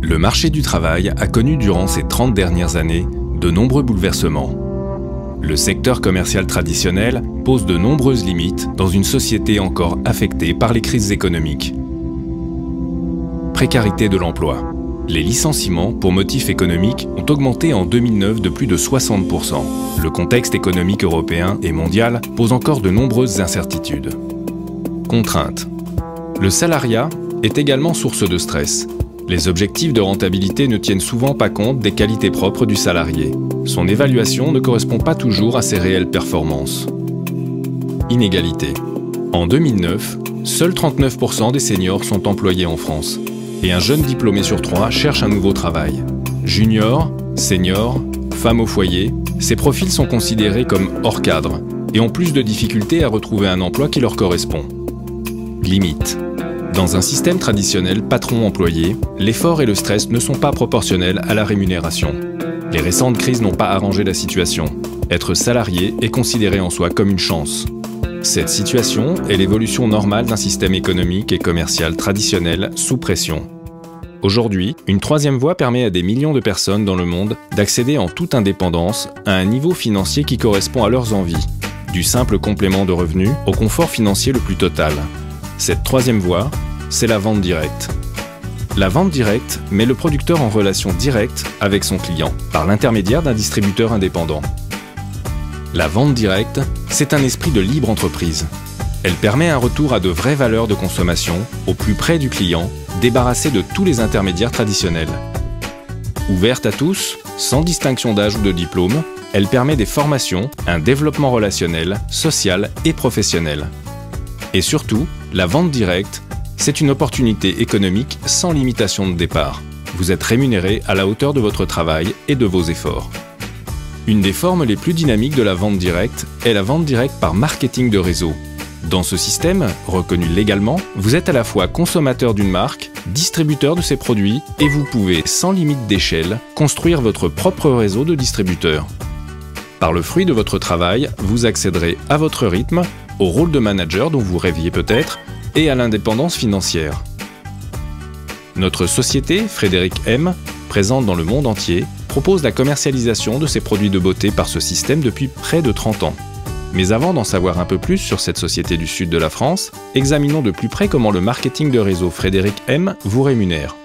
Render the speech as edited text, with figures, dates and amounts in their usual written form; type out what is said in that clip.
Le marché du travail a connu durant ces 30 dernières années de nombreux bouleversements. Le secteur commercial traditionnel pose de nombreuses limites dans une société encore affectée par les crises économiques. Précarité de l'emploi. Les licenciements pour motifs économiques ont augmenté en 2009 de plus de 60%. Le contexte économique européen et mondial pose encore de nombreuses incertitudes. Contraintes. Le salariat est également source de stress. Les objectifs de rentabilité ne tiennent souvent pas compte des qualités propres du salarié. Son évaluation ne correspond pas toujours à ses réelles performances. Inégalité. En 2009, seuls 39% des seniors sont employés en France. Et un jeune diplômé sur 3 cherche un nouveau travail. Junior, senior, femme au foyer, ces profils sont considérés comme hors cadre et ont plus de difficultés à retrouver un emploi qui leur correspond. Limite. Dans un système traditionnel patron-employé, l'effort et le stress ne sont pas proportionnels à la rémunération. Les récentes crises n'ont pas arrangé la situation. Être salarié est considéré en soi comme une chance. Cette situation est l'évolution normale d'un système économique et commercial traditionnel sous pression. Aujourd'hui, une troisième voie permet à des millions de personnes dans le monde d'accéder en toute indépendance à un niveau financier qui correspond à leurs envies, du simple complément de revenus au confort financier le plus total. Cette troisième voie, c'est la vente directe. La vente directe met le producteur en relation directe avec son client, par l'intermédiaire d'un distributeur indépendant. La vente directe, c'est un esprit de libre entreprise. Elle permet un retour à de vraies valeurs de consommation, au plus près du client, débarrassé de tous les intermédiaires traditionnels. Ouverte à tous, sans distinction d'âge ou de diplôme, elle permet des formations, un développement relationnel, social et professionnel. Et surtout, la vente directe, c'est une opportunité économique sans limitation de départ. Vous êtes rémunéré à la hauteur de votre travail et de vos efforts. Une des formes les plus dynamiques de la vente directe est la vente directe par marketing de réseau. Dans ce système, reconnu légalement, vous êtes à la fois consommateur d'une marque, distributeur de ses produits et vous pouvez, sans limite d'échelle, construire votre propre réseau de distributeurs. Par le fruit de votre travail, vous accéderez à votre rythme, au rôle de manager dont vous rêviez peut-être, et à l'indépendance financière. Notre société, Frédéric M, présente dans le monde entier, propose la commercialisation de ses produits de beauté par ce système depuis près de 30 ans. Mais avant d'en savoir un peu plus sur cette société du sud de la France, examinons de plus près comment le marketing de réseau Frédéric M vous rémunère.